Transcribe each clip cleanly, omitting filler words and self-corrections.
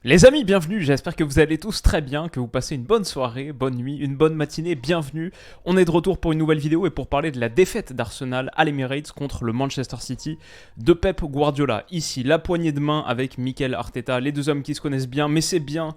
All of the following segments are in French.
Les amis, bienvenue, j'espère que vous allez tous très bien, que vous passez une bonne soirée, bonne nuit, une bonne matinée, bienvenue. On est de retour pour une nouvelle vidéo et pour parler de la défaite d'Arsenal à l'Emirates contre le Manchester City de Pep Guardiola. Ici, la poignée de main avec Mikel Arteta, les deux hommes qui se connaissent bien, mais c'est bien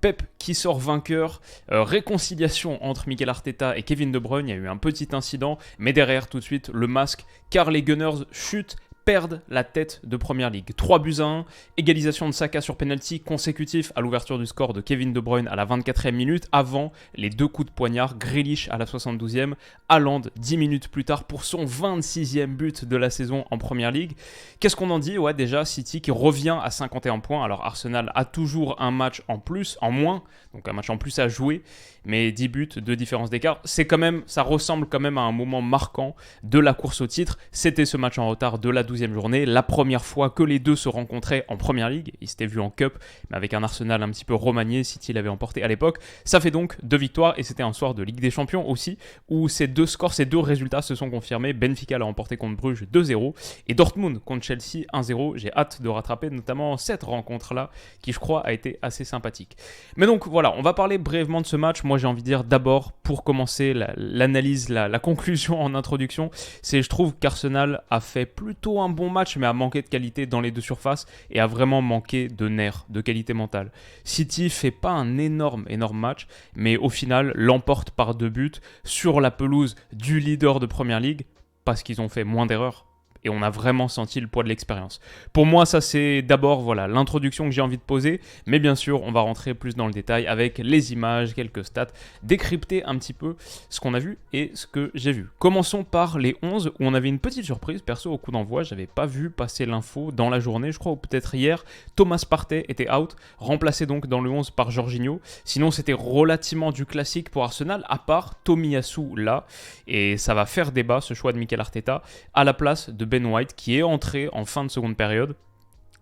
Pep qui sort vainqueur. Réconciliation entre Mikel Arteta et Kevin De Bruyne, il y a eu un petit incident, mais derrière tout de suite le masque, car les Gunners chutent, perdent la tête de Premier League. 3 buts à 1, égalisation de Saka sur penalty consécutif à l'ouverture du score de Kevin De Bruyne à la 24e minute, avant les deux coups de poignard, Grealish à la 72e, Haaland 10 minutes plus tard pour son 26e but de la saison en Premier League. Qu'est-ce qu'on en dit? Ouais, déjà City qui revient à 51 points, alors Arsenal a toujours un match en plus, en moins, donc un match en plus à jouer, mais 10 buts, 2 différences d'écart, ça ressemble quand même à un moment marquant de la course au titre. C'était ce match en retard de la 12e journée, la première fois que les deux se rencontraient en Premier League. Ils s'étaient vus en Cup, mais avec un Arsenal un petit peu remanié, City l'avait emporté à l'époque. Ça fait donc 2 victoires, et c'était un soir de Ligue des Champions aussi, où ces deux scores, ces deux résultats se sont confirmés. Benfica l'a emporté contre Bruges 2-0, et Dortmund contre Chelsea 1-0. J'ai hâte de rattraper notamment cette rencontre-là, qui je crois a été assez sympathique. Mais donc voilà, on va parler brièvement de ce match. Moi j'ai envie de dire d'abord, pour commencer l'analyse, la conclusion en introduction, c'est je trouve qu'Arsenal a fait plutôt un bon match, mais a manqué de qualité dans les deux surfaces et a vraiment manqué de nerfs, de qualité mentale. City fait pas un énorme match, mais au final l'emporte par 2 buts sur la pelouse du leader de Premier League, parce qu'ils ont fait moins d'erreurs. Et on a vraiment senti le poids de l'expérience. Pour moi, ça c'est d'abord voilà, l'introduction que j'ai envie de poser, mais bien sûr, on va rentrer plus dans le détail avec les images, quelques stats, décrypter un petit peu ce qu'on a vu et ce que j'ai vu. Commençons par les 11, où on avait une petite surprise, perso au coup d'envoi, j'avais pas vu passer l'info dans la journée, je crois, ou peut-être hier, Thomas Partey était out, remplacé donc dans le 11 par Jorginho. Sinon, c'était relativement du classique pour Arsenal, à part Tomiyasu là, et ça va faire débat ce choix de Mikel Arteta, à la place de Ben White qui est entré en fin de seconde période,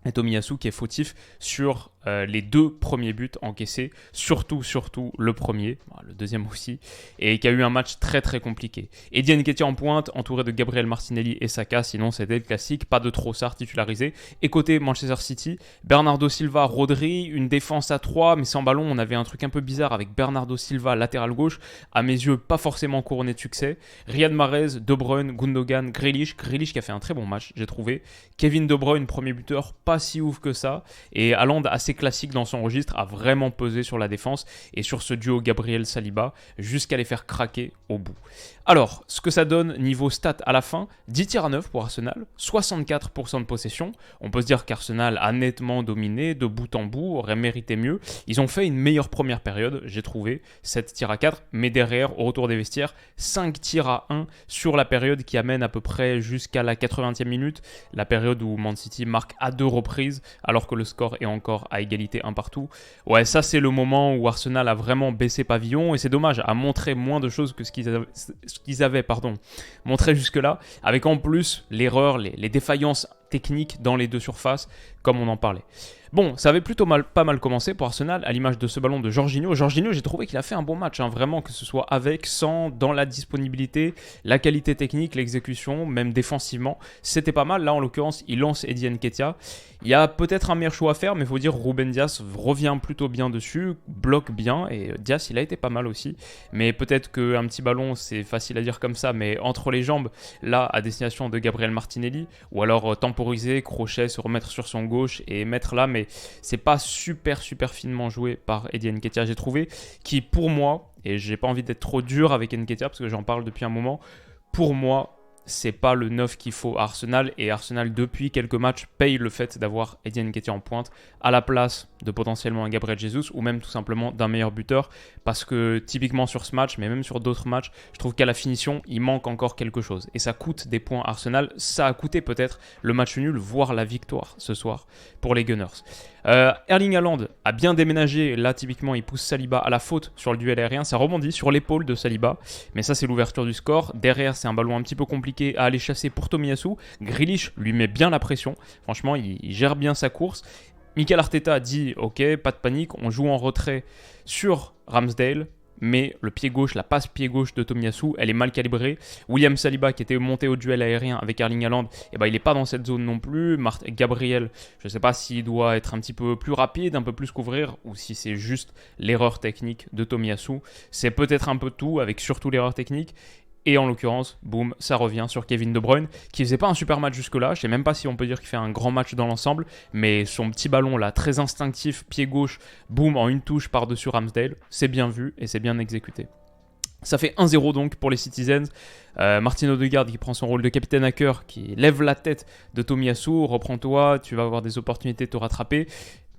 et Tomiyasu qui est fautif sur les deux premiers buts encaissés, surtout le premier, le deuxième aussi, et qui a eu un match très très compliqué. Eddie Nketiah en pointe, entouré de Gabriel Martinelli et Saka, sinon c'était le classique, pas de Trossard titularisé. Et côté Manchester City, Bernardo Silva, Rodri, une défense à 3, mais sans ballon, on avait un truc un peu bizarre avec Bernardo Silva, latéral gauche, à mes yeux pas forcément couronné de succès. Riyad Mahrez, De Bruyne, Gundogan, Grealish qui a fait un très bon match, j'ai trouvé. Kevin De Bruyne, premier buteur, pas si ouf que ça, et Haaland assez classique dans son registre, a vraiment pesé sur la défense et sur ce duo Gabriel-Saliba jusqu'à les faire craquer au bout. Alors, ce que ça donne niveau stats à la fin, 10 tirs à 9 pour Arsenal, 64% de possession. On peut se dire qu'Arsenal a nettement dominé de bout en bout, aurait mérité mieux. Ils ont fait une meilleure première période, j'ai trouvé, 7 tirs à 4, mais derrière, au retour des vestiaires, 5 tirs à 1 sur la période qui amène à peu près jusqu'à la 80e minute, la période où Man City marque à 2 reprises, alors que le score est encore à égalité un partout. Ouais, ça c'est le moment où Arsenal a vraiment baissé pavillon, et c'est dommage, a montré moins de choses que ce qu'ils avaient montré jusque-là, avec en plus l'erreur, les défaillances techniques dans les deux surfaces, comme on en parlait. Bon, ça avait plutôt pas mal commencé pour Arsenal, à l'image de ce ballon de Jorginho. Jorginho, j'ai trouvé qu'il a fait un bon match, vraiment, que ce soit avec, sans, dans la disponibilité, la qualité technique, l'exécution, même défensivement, c'était pas mal. Là, en l'occurrence, il lance Eddie Nketiah. Il y a peut-être un meilleur choix à faire, mais il faut dire Ruben Dias revient plutôt bien dessus, bloque bien, et Dias, il a été pas mal aussi. Mais peut-être qu'un petit ballon, c'est facile à dire comme ça, mais entre les jambes, là, à destination de Gabriel Martinelli, ou alors temporiser, crochet, se remettre sur son gauche et mettre là, mais c'est pas super finement joué par Eddie Nketiah, j'ai trouvé, qui pour moi, et j'ai pas envie d'être trop dur avec Nketiah parce que j'en parle depuis un moment, pour moi, c'est pas le 9 qu'il faut à Arsenal, et Arsenal depuis quelques matchs paye le fait d'avoir Eddie Nketiah en pointe à la place de potentiellement un Gabriel Jesus ou même tout simplement d'un meilleur buteur, parce que typiquement sur ce match, mais même sur d'autres matchs, je trouve qu'à la finition il manque encore quelque chose et ça coûte des points à Arsenal. Ça a coûté peut-être le match nul, voire la victoire ce soir pour les Gunners. Erling Haaland a bien déménagé, là typiquement il pousse Saliba à la faute sur le duel aérien, ça rebondit sur l'épaule de Saliba, mais ça c'est l'ouverture du score. Derrière c'est un ballon un petit peu compliqué à aller chasser pour Tomiyasu, Grealish lui met bien la pression, franchement il gère bien sa course. Mikel Arteta dit ok, pas de panique, on joue en retrait sur Ramsdale, mais le pied gauche, la passe pied gauche de Tomiyasu, elle est mal calibrée. William Saliba, qui était monté au duel aérien avec Erling Haaland, il n'est pas dans cette zone non plus. Gabriel, je ne sais pas s'il doit être un petit peu plus rapide, un peu plus couvrir, ou si c'est juste l'erreur technique de Tomiyasu. C'est peut-être un peu tout, avec surtout l'erreur technique. Et en l'occurrence, boum, ça revient sur Kevin De Bruyne, qui faisait pas un super match jusque-là. Je sais même pas si on peut dire qu'il fait un grand match dans l'ensemble, mais son petit ballon là, très instinctif, pied gauche, boum, en une touche par-dessus Ramsdale, c'est bien vu et c'est bien exécuté. Ça fait 1-0 donc pour les Citizens. Martin Odegaard qui prend son rôle de capitaine à cœur, qui lève la tête de Tomiyasu, reprends-toi, tu vas avoir des opportunités de te rattraper.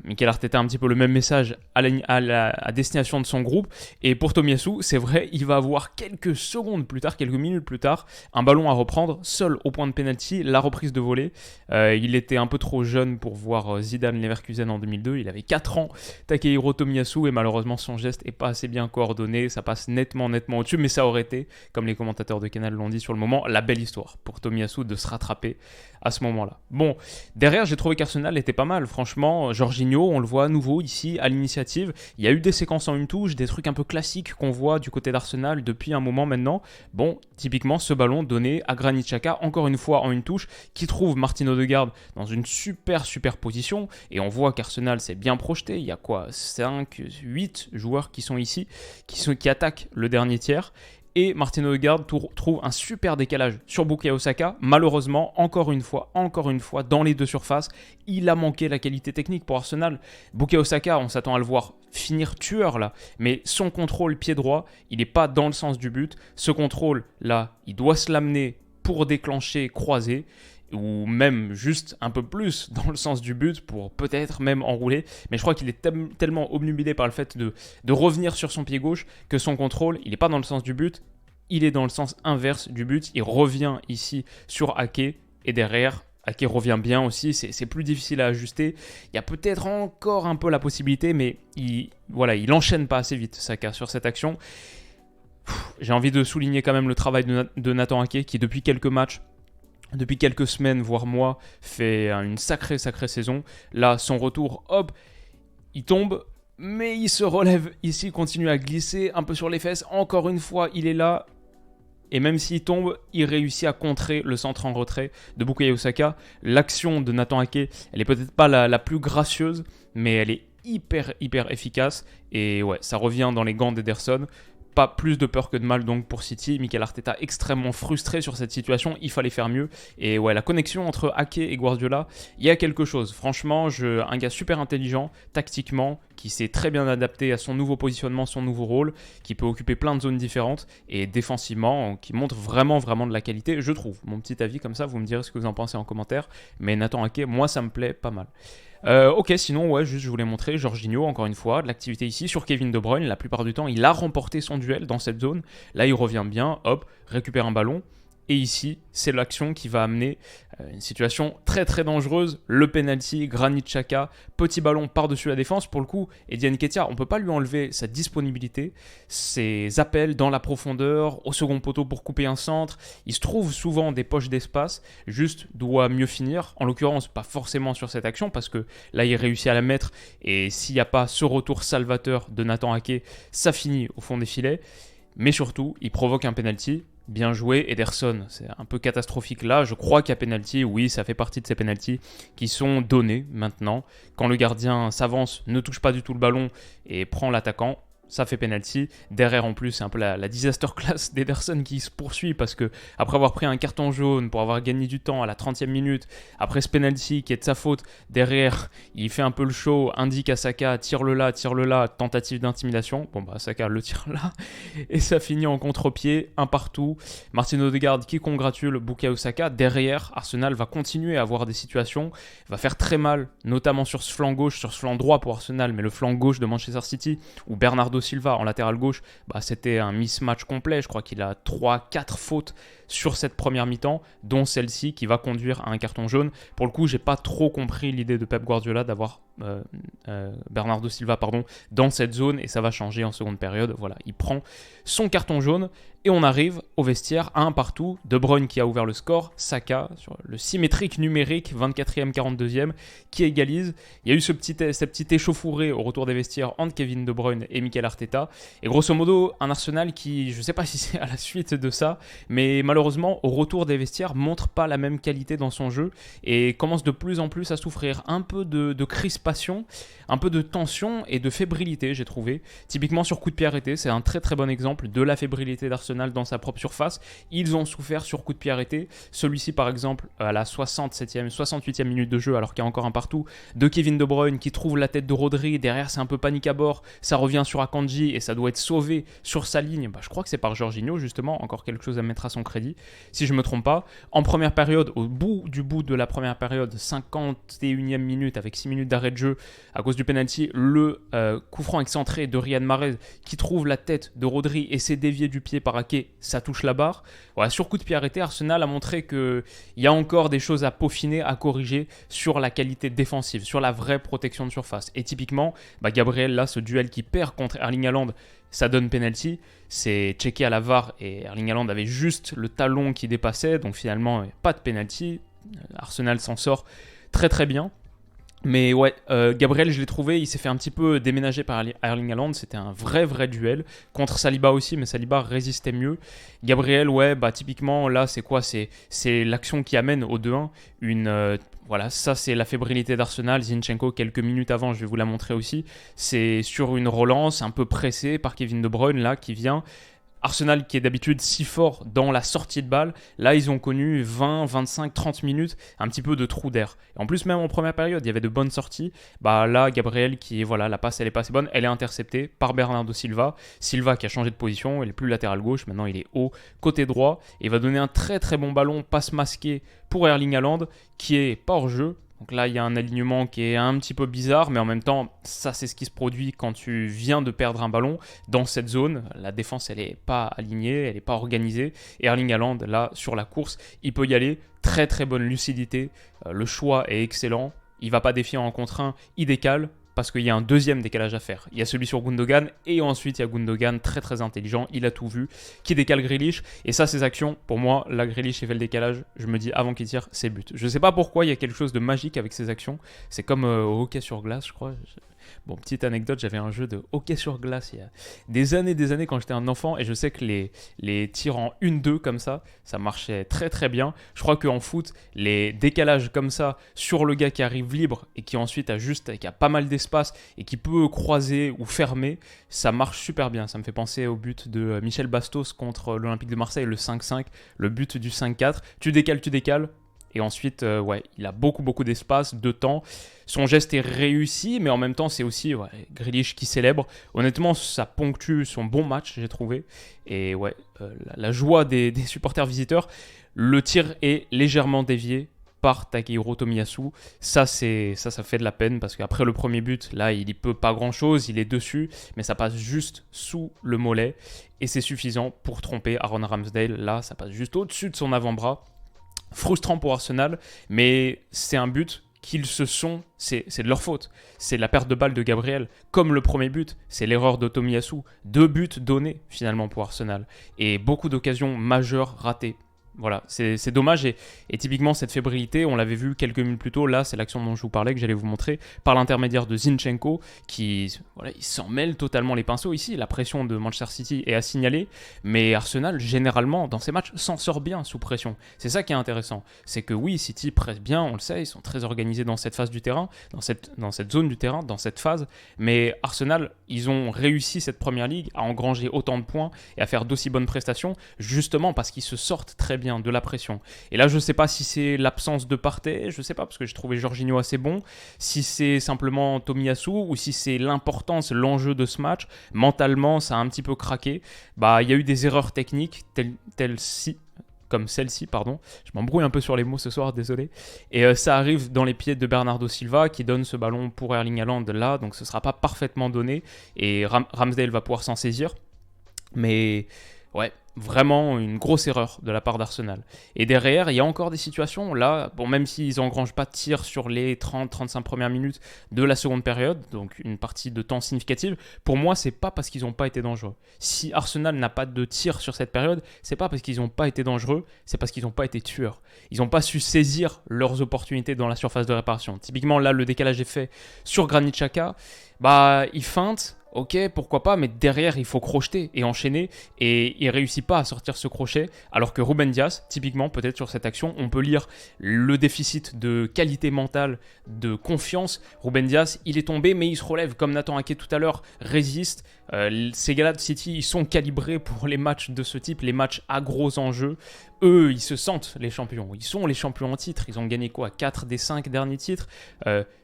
Mikel Arteta a un petit peu le même message à destination de son groupe. Et pour Tomiyasu, c'est vrai, il va avoir quelques secondes plus tard, quelques minutes plus tard, un ballon à reprendre, seul au point de pénalty, la reprise de volée. Il était un peu trop jeune pour voir Zidane Leverkusen en 2002. Il avait 4 ans, Takehiro Tomiyasu, et malheureusement son geste n'est pas assez bien coordonné. Ça passe nettement au-dessus, mais ça aurait été, comme les commentateurs de Canal l'ont dit sur le moment, la belle histoire pour Tomiyasu de se rattraper à ce moment-là. Bon, derrière, j'ai trouvé qu'Arsenal était pas mal. Franchement, Jorginho, on le voit à nouveau ici, à l'initiative. Il y a eu des séquences en une touche, des trucs un peu classiques qu'on voit du côté d'Arsenal depuis un moment maintenant. Bon, typiquement, ce ballon donné à Granit Xhaka, encore une fois en une touche, qui trouve Martin Odegaard dans une super position. Et on voit qu'Arsenal s'est bien projeté. Il y a quoi, 5, 8 joueurs qui sont ici, qui attaquent le dernier tiers. Et Martin Odegaard trouve un super décalage sur Bukayo Saka. Malheureusement, encore une fois, dans les deux surfaces, il a manqué la qualité technique pour Arsenal. Bukayo Saka, on s'attend à le voir finir tueur là, mais son contrôle pied droit, il n'est pas dans le sens du but. Ce contrôle là, il doit se l'amener pour déclencher, croiser, ou même juste un peu plus dans le sens du but pour peut-être même enrouler. Mais je crois qu'il est tellement obnubilé par le fait de revenir sur son pied gauche que son contrôle, il n'est pas dans le sens du but, il est dans le sens inverse du but. Il revient ici sur Ake et derrière, Ake revient bien aussi, c'est plus difficile à ajuster. Il y a peut-être encore un peu la possibilité, mais il enchaîne pas assez vite, Saka, sur cette action. J'ai envie de souligner quand même le travail de Nathan Ake qui depuis quelques matchs, depuis quelques semaines, voire mois, fait une sacrée saison. Là, son retour, hop, il tombe, mais il se relève ici, continue à glisser un peu sur les fesses. Encore une fois, il est là. Et même s'il tombe, il réussit à contrer le centre en retrait de Bukayo Saka. L'action de Nathan Ake, elle est peut-être pas la plus gracieuse, mais elle est hyper efficace. Et ouais, ça revient dans les gants d'Ederson. Pas plus de peur que de mal donc pour City. Mikel Arteta extrêmement frustré sur cette situation, il fallait faire mieux. Et ouais, la connexion entre Ake et Guardiola, il y a quelque chose. Franchement, un gars super intelligent, tactiquement, qui s'est très bien adapté à son nouveau positionnement, son nouveau rôle, qui peut occuper plein de zones différentes, et défensivement, qui montre vraiment de la qualité, je trouve. Mon petit avis comme ça, vous me direz ce que vous en pensez en commentaire. Mais Nathan Ake, moi ça me plaît pas mal. Ok, sinon, ouais, juste je voulais montrer Jorginho, encore une fois, de l'activité ici sur Kevin De Bruyne. La plupart du temps, il a remporté son duel dans cette zone. Là, il revient bien, hop, récupère un ballon. Et ici, c'est l'action qui va amener une situation très dangereuse. Le penalty, Granit Xhaka, petit ballon par-dessus la défense. Pour le coup, Eddie Nketiah, on ne peut pas lui enlever sa disponibilité, ses appels dans la profondeur, au second poteau pour couper un centre. Il se trouve souvent des poches d'espace, juste doit mieux finir. En l'occurrence, pas forcément sur cette action, parce que là, il réussit à la mettre. Et s'il n'y a pas ce retour salvateur de Nathan Ake, ça finit au fond des filets. Mais surtout, il provoque un penalty. Bien joué, Ederson, c'est un peu catastrophique là, je crois qu'il y a penalty, oui, ça fait partie de ces penalties qui sont donnés maintenant. Quand le gardien s'avance, ne touche pas du tout le ballon et prend l'attaquant, ça fait penalty. Derrière en plus, c'est un peu la disaster class d'Ederson qui se poursuit parce que après avoir pris un carton jaune, pour avoir gagné du temps à la 30e minute, après ce penalty qui est de sa faute, derrière, il fait un peu le show, indique à Saka, tire-le là, tentative d'intimidation. Bon bah Saka le tire là, et ça finit en contre-pied, un partout. Martin Odegaard qui congratule Bukayo Saka. Derrière, Arsenal va continuer à avoir des situations, va faire très mal, notamment sur ce flanc gauche, sur ce flanc droit pour Arsenal, mais le flanc gauche de Manchester City, où Bernardo Silva en latéral gauche, c'était un mismatch complet. Je crois qu'il a 3-4 fautes sur cette première mi-temps, dont celle-ci qui va conduire à un carton jaune. Pour le coup, j'ai pas trop compris l'idée de Pep Guardiola d'avoir Bernardo Silva dans cette zone et ça va changer en seconde période. Voilà, il prend son carton jaune et on arrive au vestiaire à un partout. De Bruyne qui a ouvert le score, Saka sur le symétrique numérique, 24e, 42e, qui égalise. Il y a eu cette petite échauffourée au retour des vestiaires entre Kevin De Bruyne et Mikel Arteta. Et grosso modo, un Arsenal qui, je ne sais pas si c'est à la suite de ça, mais malheureusement, au retour des vestiaires, montre pas la même qualité dans son jeu et commence de plus en plus à souffrir un peu de crispation, un peu de tension et de fébrilité, j'ai trouvé. Typiquement sur coup de pied arrêté, c'est un très très bon exemple de la fébrilité d'Arsenal dans sa propre surface. Ils ont souffert sur coup de pied arrêté. Celui-ci par exemple à la 67e, 68e minute de jeu alors qu'il y a encore un partout de Kevin De Bruyne qui trouve la tête de Rodri. Derrière c'est un peu panique à bord, ça revient sur Akanji et ça doit être sauvé sur sa ligne. Je crois que c'est par Jorginho justement, encore quelque chose à mettre à son crédit si je me trompe pas. En première période, au bout de la première période, 51e minute avec 6 minutes d'arrêt de jeu à cause du penalty, le coup franc excentré de Riyad Mahrez qui trouve la tête de Rodri et s'est dévié du pied par Ake, ça touche la barre. Voilà, sur coup de pied arrêté, Arsenal a montré qu'il y a encore des choses à peaufiner, à corriger sur la qualité défensive, sur la vraie protection de surface. Et typiquement, Gabriel, là, ce duel qui perd contre Erling Haaland, ça donne penalty. C'est checké à la VAR et Erling Haaland avait juste le talon qui dépassait, donc finalement, pas de penalty. Arsenal s'en sort très très bien. Mais ouais, Gabriel, je l'ai trouvé, il s'est fait un petit peu déménager par Erling Haaland. C'était un vrai duel. Contre Saliba aussi, mais Saliba résistait mieux. Gabriel, ouais, typiquement, là, c'est quoi ? C'est l'action qui amène au 2-1. Voilà, ça, c'est la fébrilité d'Arsenal. Zinchenko, quelques minutes avant, je vais vous la montrer aussi. C'est sur une relance un peu pressée par Kevin De Bruyne, là, qui vient. Arsenal qui est d'habitude si fort dans la sortie de balle, là ils ont connu 20, 25, 30 minutes, un petit peu de trou d'air. Et en plus même en première période, il y avait de bonnes sorties. Là, Gabriel la passe elle est pas assez bonne, elle est interceptée par Bernardo Silva. Silva qui a changé de position, il est plus latéral gauche, maintenant il est haut côté droit. Et il va donner un très très bon ballon, passe masqué pour Erling Haaland qui est pas hors jeu. Donc là, il y a un alignement qui est un petit peu bizarre, mais en même temps, ça, c'est ce qui se produit quand tu viens de perdre un ballon dans cette zone. La défense, elle n'est pas alignée, elle n'est pas organisée. Et Erling Haaland, là, sur la course, il peut y aller. Très, très bonne lucidité. Le choix est excellent. Il ne va pas défier en contre 1, il décale. Parce qu'il y a un deuxième décalage à faire. Il y a celui sur Gundogan et ensuite il y a Gundogan, très très intelligent, il a tout vu, qui décale Grealish. Et ça, ces actions, pour moi, la Grealish fait le décalage, je me dis avant qu'il tire, c'est but. Je ne sais pas pourquoi, il y a quelque chose de magique avec ces actions. C'est comme au hockey sur glace, je crois. Bon, petite anecdote, j'avais un jeu de hockey sur glace il y a des années quand j'étais un enfant et je sais que les tirs en 1-2 comme ça marchait très très bien. Je crois qu'en foot, les décalages comme ça sur le gars qui arrive libre et qui ensuite qui a pas mal d'espace et qui peut croiser ou fermer, ça marche super bien. Ça me fait penser au but de Michel Bastos contre l'Olympique de Marseille, le 5-5, le but du 5-4. Tu décales. Et ensuite, il a beaucoup d'espace, de temps. Son geste est réussi, mais en même temps, c'est aussi Grealish qui célèbre. Honnêtement, ça ponctue son bon match, j'ai trouvé. Et la joie des supporters visiteurs. Le tir est légèrement dévié par Takehiro Tomiyasu. Ça fait de la peine parce qu'après le premier but, là, il n'y peut pas grand-chose. Il est dessus, mais ça passe juste sous le mollet. Et c'est suffisant pour tromper Aaron Ramsdale. Là, ça passe juste au-dessus de son avant-bras. Frustrant pour Arsenal, mais c'est un but c'est de leur faute. C'est la perte de balle de Gabriel. Comme le premier but, c'est l'erreur de Tomiyasu. 2 buts donnés finalement pour Arsenal. Et beaucoup d'occasions majeures ratées. Voilà, c'est dommage et typiquement cette fébrilité, on l'avait vu quelques minutes plus tôt, là c'est l'action dont je vous parlais que j'allais vous montrer, par l'intermédiaire de Zinchenko qui il s'en mêle totalement les pinceaux ici, la pression de Manchester City est à signaler, mais Arsenal généralement dans ces matchs s'en sort bien sous pression. C'est ça qui est intéressant, c'est que oui, City presse bien, on le sait, ils sont très organisés dans cette phase du terrain, dans cette zone du terrain, dans cette phase, mais Arsenal, ils ont réussi cette première ligue à engranger autant de points et à faire d'aussi bonnes prestations, justement parce qu'ils se sortent très bien de la pression. Et là, je ne sais pas si c'est l'absence de Partey, je ne sais pas, parce que j'ai trouvé Jorginho assez bon, si c'est simplement Tomiyasu, ou si c'est l'importance, l'enjeu de ce match. Mentalement, ça a un petit peu craqué. Il y a eu des erreurs techniques, comme celle-ci, pardon. Je m'embrouille un peu sur les mots ce soir, désolé. Et ça arrive dans les pieds de Bernardo Silva, qui donne ce ballon pour Erling Haaland là, donc ce ne sera pas parfaitement donné, et Ramsdale va pouvoir s'en saisir. Mais Ouais, vraiment une grosse erreur de la part d'Arsenal. Et derrière, il y a encore des situations, là, bon, même s'ils n'engrangent pas de tir sur les 30-35 premières minutes de la seconde période, donc une partie de temps significative, pour moi, c'est pas parce qu'ils n'ont pas été dangereux. Si Arsenal n'a pas de tir sur cette période, c'est pas parce qu'ils n'ont pas été dangereux, c'est parce qu'ils n'ont pas été tueurs. Ils n'ont pas su saisir leurs opportunités dans la surface de réparation. Typiquement, là, le décalage est fait sur Granit Xhaka, bah, il feinte. Ok, pourquoi pas, mais derrière, il faut crocheter et enchaîner. Et il ne réussit pas à sortir ce crochet. Alors que Ruben Dias, typiquement, peut-être sur cette action, on peut lire le déficit de qualité mentale, de confiance. Ruben Dias, il est tombé, mais il se relève. Comme Nathan Ake tout à l'heure, résiste. Ces gars-là de City, ils sont calibrés pour les matchs de ce type, les matchs à gros enjeux. Eux, ils se sentent les champions. Ils sont les champions en titre. Ils ont gagné quoi 4 des 5 derniers titres.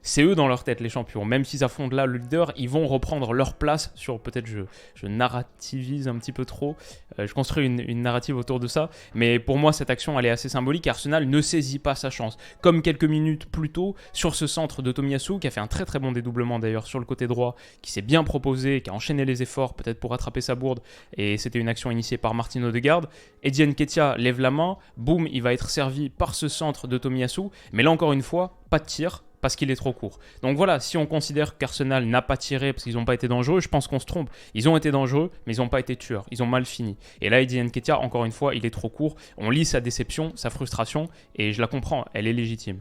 C'est eux dans leur tête les champions. Même s'ils affrontent là le leader, ils vont reprendre leur place sur, peut-être je narrativise un petit peu trop. Je construis une narrative autour de ça. Mais pour moi, cette action, elle est assez symbolique. Arsenal ne saisit pas sa chance. Comme quelques minutes plus tôt, sur ce centre de Tomiyasu, qui a fait un très très bon dédoublement d'ailleurs sur le côté droit, qui s'est bien proposé, qui a enchaîné les efforts, peut-être pour rattraper sa bourde. Et c'était une action initiée par Martin Odegaard. Eddie Nketiah lève la main, boum, il va être servi par ce centre de Tomiyasu. Mais là encore une fois, pas de tir, parce qu'il est trop court. Donc voilà, si on considère qu'Arsenal n'a pas tiré parce qu'ils n'ont pas été dangereux, je pense qu'on se trompe. Ils ont été dangereux, mais ils n'ont pas été tueurs. Ils ont mal fini. Et là, Eddie Nketiah, encore une fois, il est trop court. On lit sa déception, sa frustration, et je la comprends, elle est légitime.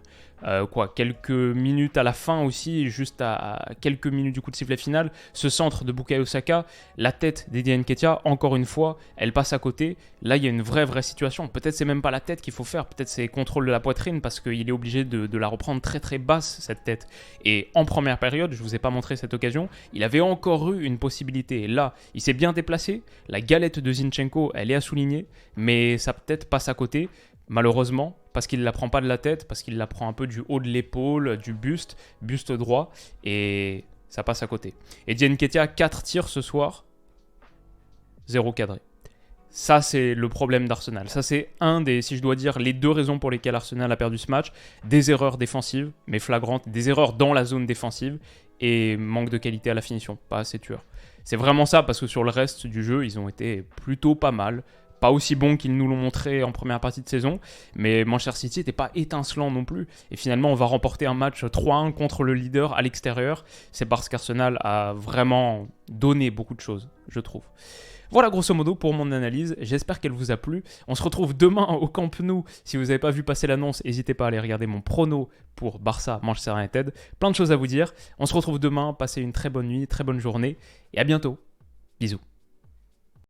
Quelques minutes à la fin aussi, juste à quelques minutes du coup de sifflet final, ce centre de Bukayo Saka, la tête d'Eddie Nketiah, encore une fois, elle passe à côté. Là, il y a une vraie situation. Peut-être c'est même pas la tête qu'il faut faire, peut-être c'est contrôle de la poitrine parce qu'il est obligé de la reprendre très très basse, cette tête. Et en première période, je vous ai pas montré cette occasion, il avait encore eu une possibilité. Là, il s'est bien déplacé, la galette de Zinchenko, elle est à souligner, mais sa tête passe à côté. Malheureusement, parce qu'il ne la prend pas de la tête, parce qu'il la prend un peu du haut de l'épaule, du buste droit, et ça passe à côté. Et Eddie Nketiah, 4 tirs ce soir, 0 cadré. Ça, c'est le problème d'Arsenal. Ça, c'est si je dois dire, les 2 raisons pour lesquelles Arsenal a perdu ce match. Des erreurs défensives, mais flagrantes, des erreurs dans la zone défensive, et manque de qualité à la finition, pas assez tueur. C'est vraiment ça, parce que sur le reste du jeu, ils ont été plutôt pas mal. Pas aussi bon qu'ils nous l'ont montré en première partie de saison, mais Manchester City n'était pas étincelant non plus. Et finalement, on va remporter un match 3-1 contre le leader à l'extérieur. C'est parce qu'Arsenal a vraiment donné beaucoup de choses, je trouve. Voilà grosso modo pour mon analyse, j'espère qu'elle vous a plu. On se retrouve demain au Camp Nou. Si vous n'avez pas vu passer l'annonce, n'hésitez pas à aller regarder mon prono pour Barça, Manchester United. Plein de choses à vous dire. On se retrouve demain, passez une très bonne nuit, très bonne journée et à bientôt. Bisous.